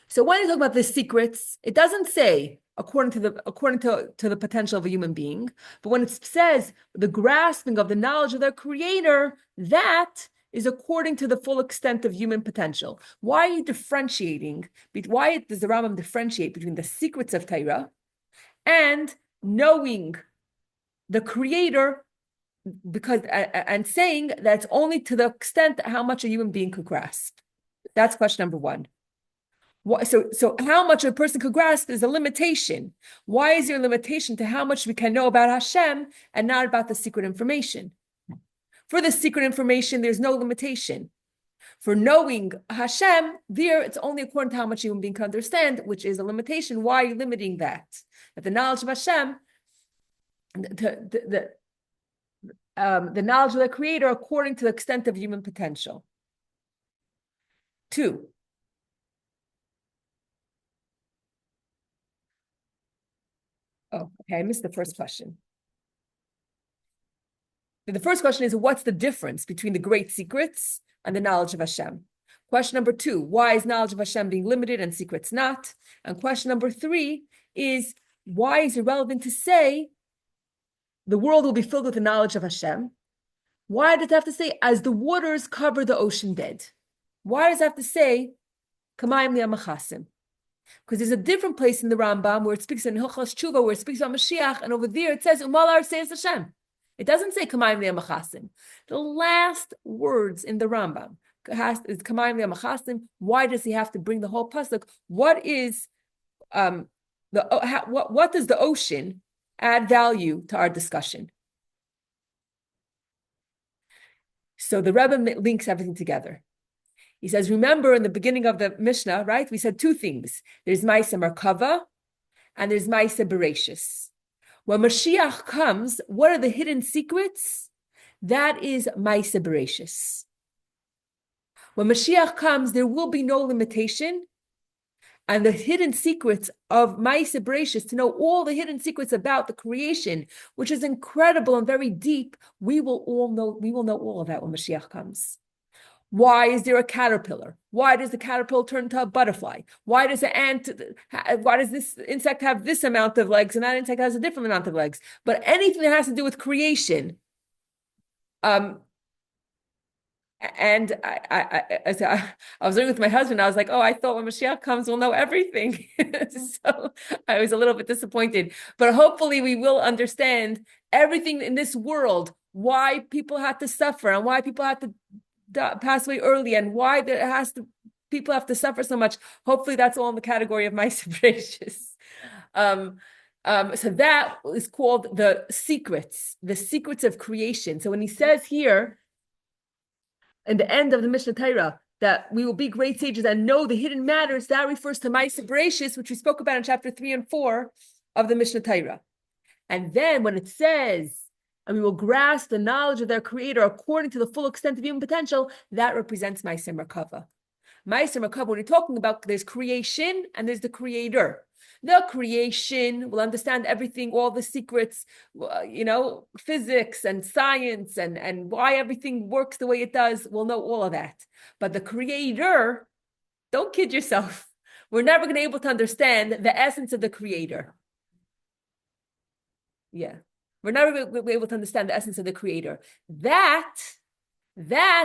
So when you talk about the secrets, it doesn't say according to the potential of a human being, but when it says the grasping of the knowledge of their Creator, that is according to the full extent of human potential. Why are you differentiating? Why does the Rambam differentiate between the secrets of Torah and knowing the Creator, because and saying that's only to the extent how much a human being could grasp? That's question number one. So how much a person could grasp is a limitation. Why is there a limitation to how much we can know about Hashem and not about the secret information? For the secret information, there's no limitation. For knowing Hashem, there it's only according to how much a human being can understand, which is a limitation. Why are you limiting that? That the knowledge of Hashem, the knowledge of the Creator according to the extent of human potential. 2. Oh, okay, I missed the first question. The first question is, what's the difference between the great secrets and the knowledge of Hashem? Question number 2, why is knowledge of Hashem being limited and secrets not? And question number 3 is, why is it relevant to say the world will be filled with the knowledge of Hashem? Why does it have to say, as the waters cover the ocean bed? Why does it have to say, Kamayim li'amachasim? Because there's a different place in the Rambam where it speaks in Hilchos Tshuva, where it speaks about Mashiach, and over there it says, Umalar says Hashem. It doesn't say Kamayim li'amachasim. The last words in the Rambam is Kamayim li'amachasim. Why does he have to bring the whole pasuk? What is what does the ocean add value to our discussion? So the Rebbe links everything together. He says, remember in the beginning of the Mishnah, right? We said 2 things. There's Maisa Merkava and there's Maisa Bereshis. When Mashiach comes, what are the hidden secrets? That is Maisa Bereshis. When Mashiach comes, there will be no limitation. And the hidden secrets of Maisa Bereshis, to know all the hidden secrets about the creation, which is incredible and very deep, we will know all of that when Mashiach comes. Why is there a caterpillar? Why does the caterpillar turn into a butterfly? Why does this insect have this amount of legs and that insect has a different amount of legs? But anything that has to do with creation, and I was living with my husband. I was like, oh, I thought when Mashiach comes, we'll know everything. So I was a little bit disappointed. But hopefully we will understand everything in this world, why people had to suffer and why people had to pass away early and why people have to suffer so much. Hopefully that's all in the category of Maisa Bereshis. So that is called the secrets of creation. So when he says here, in the end of the Mishnah Torah, that we will be great sages and know the hidden matters, that refers to Maisa Bereshis, which we spoke about in chapter 3 and 4 of the Mishnah Torah. And then when it says, and we will grasp the knowledge of their Creator according to the full extent of human potential, that represents Maisa Merkava. Maisa Merkava, when you're talking about, there's creation and there's the Creator. The creation will understand everything, all the secrets, physics and science and why everything works the way it does. We'll know all of that. But the Creator, don't kid yourself. We're never going to be able to understand the essence of the Creator. Yeah. We're never going to be able to understand the essence of the Creator. That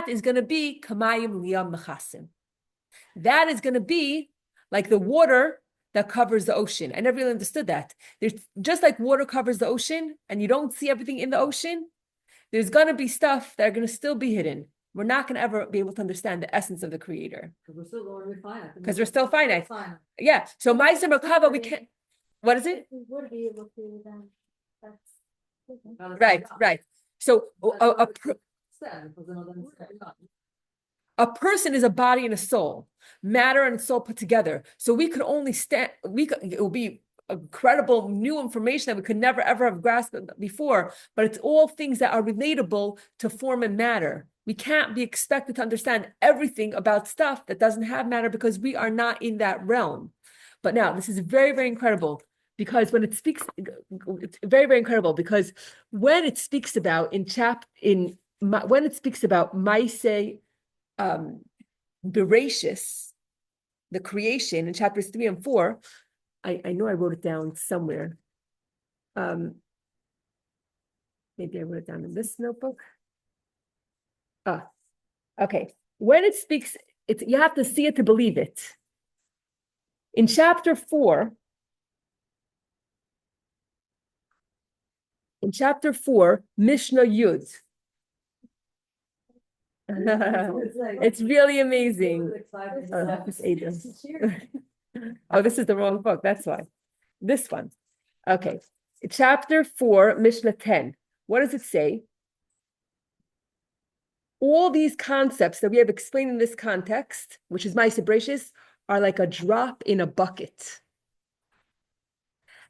is going to be Kamayim Liyam Mechasim. That is going to be like the water that covers the ocean. I never really understood that. There's just like water covers the ocean and you don't see everything in the ocean, there's going to be stuff that are going to still be hidden. We're not going to ever be able to understand the essence of the Creator. Because we're still going to be finite. Because we're still finite. Yeah. So Maisa Merkava, we can't. What is it? We would be able to then. Right. So a person is a body and a soul, matter and soul put together. So we could only it will be incredible new information that we could never ever have grasped before, but it's all things that are relatable to form and matter. We can't be expected to understand everything about stuff that doesn't have matter because we are not in that realm. But now this is very, very incredible. Because when it speaks, it's very, very incredible. Because when it speaks about when it speaks about Maisa Bereshis, the creation in chapters 3 and 4, I know I wrote it down somewhere. Maybe I wrote it down in this notebook. Okay, when it speaks, you have to see it to believe it. In chapter 4, Mishnah Yud. It's really amazing. Oh, this is the wrong book. That's why. This one. Okay. Chapter 4, Mishnah 10. What does it say? All these concepts that we have explained in this context, which is Ma'aseh Bereishis, are like a drop in a bucket.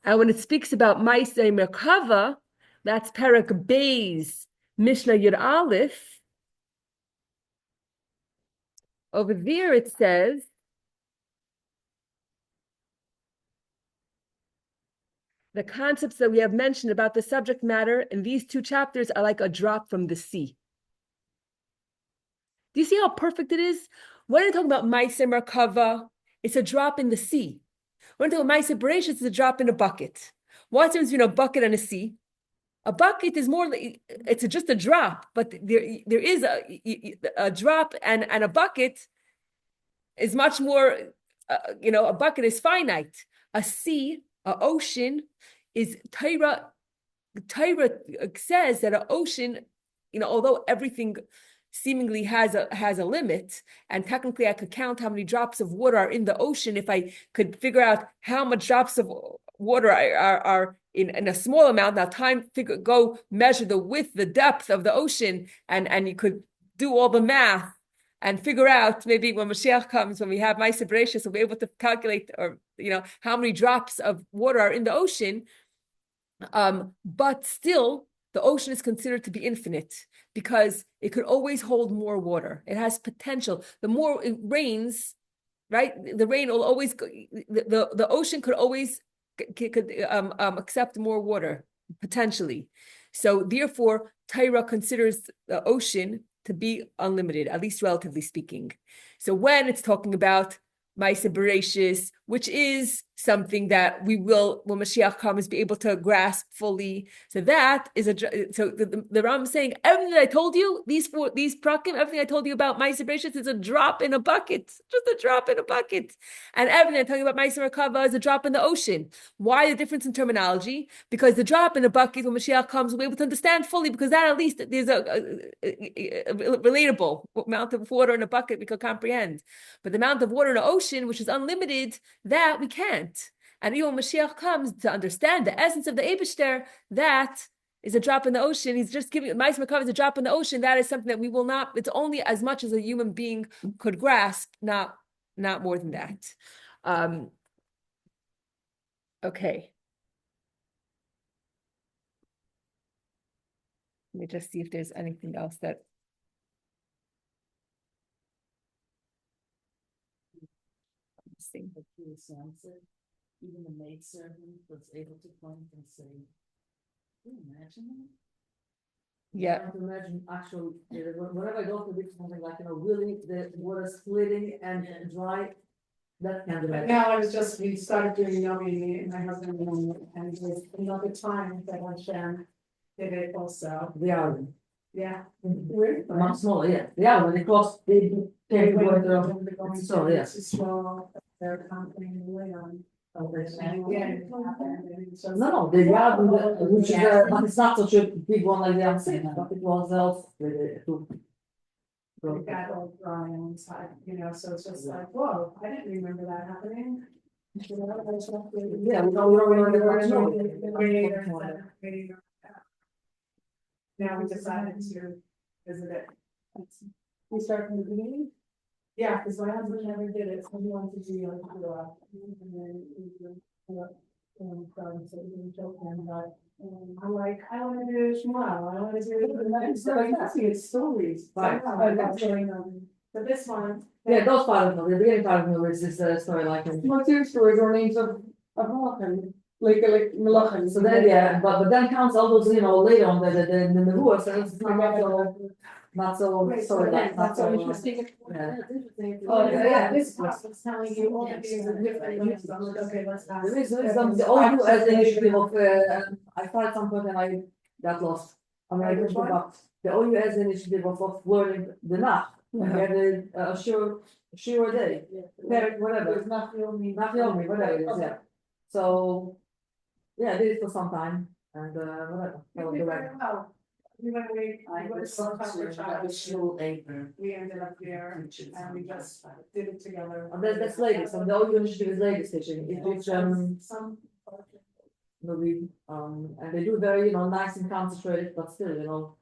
And when it speaks about Ma'aseh Merkava, that's Perek Beis, Mishnah Yud Aleph. Over there it says, the concepts that we have mentioned about the subject matter in these two chapters are like a drop from the sea. Do you see how perfect it is? When I'm talking about Ma'aseh Merkava, it's a drop in the sea. When I'm talking about Ma'aseh Bereishis, it's a drop in a bucket. What's the difference between a bucket and a sea? A bucket is more like, it's just a drop, but there is a drop and a bucket is much more, a bucket is finite. A sea, an ocean is Torah says that an ocean, although everything seemingly has a limit, and technically I could count how many drops of water are in the ocean if I could figure out how much drops of water are in a small amount. Now go measure the width, the depth of the ocean, and you could do all the math and figure out, maybe when Mashiach comes, when we have Ma'aseh Bereishis, we'll be able to calculate, or how many drops of water are in the ocean. But still, the ocean is considered to be infinite because it could always hold more water. It has potential. The more it rains, right? The rain will always go, the ocean could always accept more water potentially. So therefore, Torah considers the ocean to be unlimited, at least relatively speaking. So when it's talking about Ma'aseh Bereishis, which is something that we will, when Mashiach comes, be able to grasp fully. So that is the Ram is saying, everything that I told you, these prakim, everything I told you about Ma'aseh Bereishis is a drop in a bucket, just a drop in a bucket. And everything I'm talking about Ma'aseh Merkava is a drop in the ocean. Why the difference in terminology? Because the drop in a bucket, when Mashiach comes, we'll be able to understand fully, because that at least there's a relatable amount of water in a bucket we could comprehend. But the amount of water in the ocean, which is unlimited, that we can't. And even when Mashiach comes, to understand the essence of the Eibishter, that is a drop in the ocean. He's just giving Ma'aseh Merkava is a drop in the ocean. That is something that we will not. It's only as much as a human being could grasp, not more than that. Okay. Let me just see if there's anything else that. But he was answered, even the maidservant was able to point and say, can you imagine that? Yeah. I can't imagine actually, whenever I go to do something like, really the water splitting and dry, that can't But imagine. now we started doing yogi, and my husband, and it was another time that Hashem did it also. They are, Yeah. much smaller, yeah. They are, when it costs, they They take went water. to the going So, to yeah. Yisro, they're coming away on. And yeah, it happened, and it's just- No, the yard, which is, but it's not such a big one like the other thing, but it was else to. It got all dry on the side, so it's just like, whoa, I didn't remember that happening. Yeah, we don't. Now we decided to visit it. We start from the beginning? Yeah, because my husband never did it, so he wanted to be on the left. And then so we didn't joke him, but I'm like, I want to do Shmuel, I want to do it. And so I asked me stories. Right. That's going on. But this one. Yeah, those part of it, the beginning part of it is this story like. What's your stories or names of Malachim? Like Malachim. So then, yeah, but then counts all those, later on the Nebuah, so it's not so Right, so story then, like, not that's so so. interesting. Yeah. Oh, yeah, this class was telling you all the things are different. I'm like, okay, let's ask. There is the OU as the initiative of, I started some point and I got lost. I mean, I Which looked one? up, the OU as the initiative of learning the Nach, We had a sure day, whatever, It's not filming. not filming, whatever it is, yeah. So, yeah, I did it for some time, and, whatever. You So, did the very way- well. Even we, I we went was to our to cover have a child, shul labor. we ended up there and we just did it together. And that's ladies, and the only initiative is ladies teaching, it's, Some. maybe, and they do very, nice and concentrated, but still,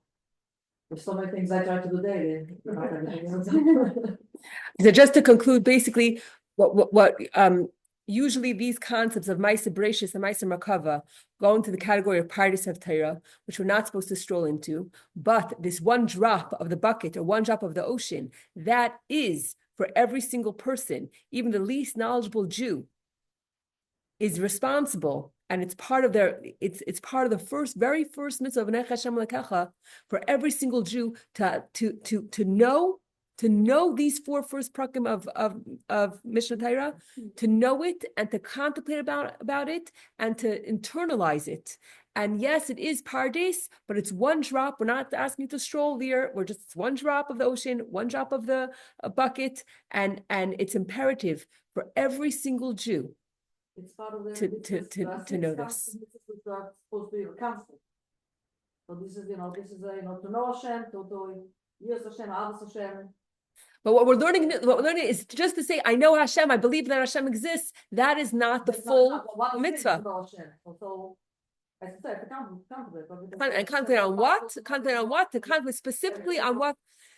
there's so many things I try to do daily. Not everything. So just to conclude, basically, what usually these concepts of Maisa Bereshis and Maisa Merkava go into the category of Pardes of Torah, which we're not supposed to stroll into. But this one drop of the bucket or one drop of the ocean, that is for every single person, even the least knowledgeable Jew, is responsible, and it's part of it's part of the very first mitzvah of Nech Hashem Lekecha for every single Jew to know these four first prakim of Mishnah Torah, to know it and to contemplate about it and to internalize it. And yes, it is pardes, but it's one drop. We're not asking you to stroll there. We're just it's one drop of the ocean, one drop of the bucket, and it's imperative for every single Jew It's part of the. to know this. This is supposed to be constant. So this is, to know Hashem, to use Hashem, Ahavas Hashem. But what we're learning is just to say, I know Hashem, I believe that Hashem exists. That is not the That's full what is it to mitzvah. know Hashem? So, as I said, to contemplate. And contemplate on what? Contemplate on what? To contemplate specifically on what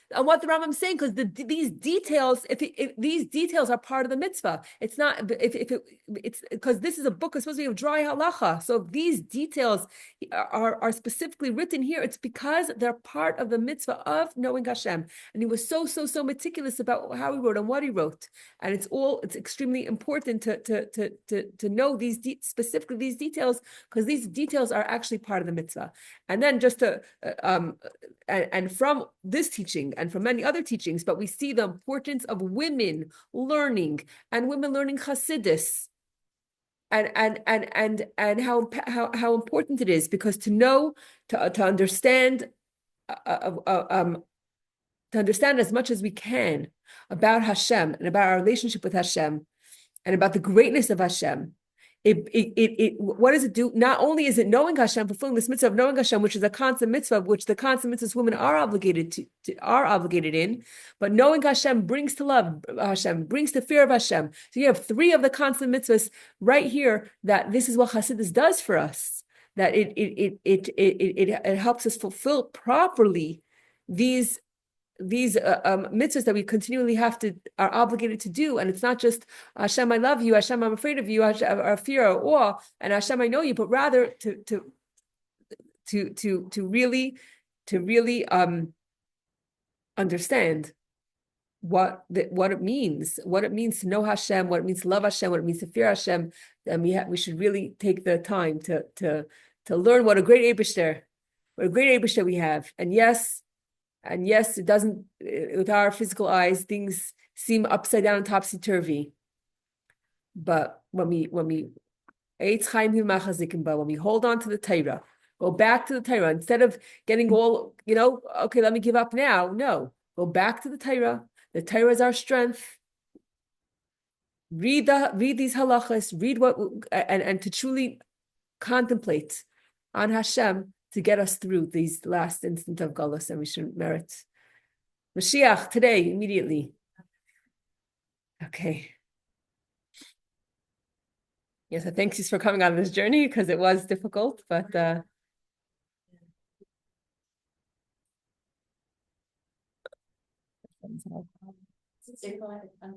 the Rambam is saying, because these details, if these details are part of the mitzvah, it's not it's because this is a book that's supposed to be of dry halacha. So if these details are specifically written here, it's because they're part of the mitzvah of knowing Hashem. And he was so meticulous about how he wrote and what he wrote. And it's extremely important to know specifically these details, because these details are actually part of the mitzvah. And then just to and from this teaching and from many other teachings, but we see the importance of women learning and women learning Chassidus, and how important it is, because to know to understand as much as we can about Hashem and about our relationship with Hashem and about the greatness of Hashem. What does it do? Not only is it knowing Hashem, fulfilling this mitzvah of knowing Hashem, which is a constant mitzvah, which the constant mitzvahs women are obligated in, but knowing Hashem brings to love Hashem, brings to fear of Hashem. So you have three of the constant mitzvahs right here. That this is what Hasidus does for us. That it helps us fulfill properly these mitzvahs that we continually are obligated to do. And it's not just Hashem, I love you, Hashem, I'm afraid of you, or fear or awe, and Hashem, I know you, but rather to really understand what it means to know Hashem, what it means to love Hashem, what it means to fear Hashem. And we should really take the time to learn what a great Eibishter we have. And yes, it doesn't, with our physical eyes, things seem upside down and topsy-turvy. But when we hold on to the Torah, go back to the Torah, instead of getting all, okay, let me give up now. No, go back to the Torah. The Torah is our strength. Read these halachas, read and to truly contemplate on Hashem, to get us through these last instant of Galus, and we should merit Mashiach today, immediately. Okay. Yes, I thank you for coming on this journey, because it was difficult, but If I'm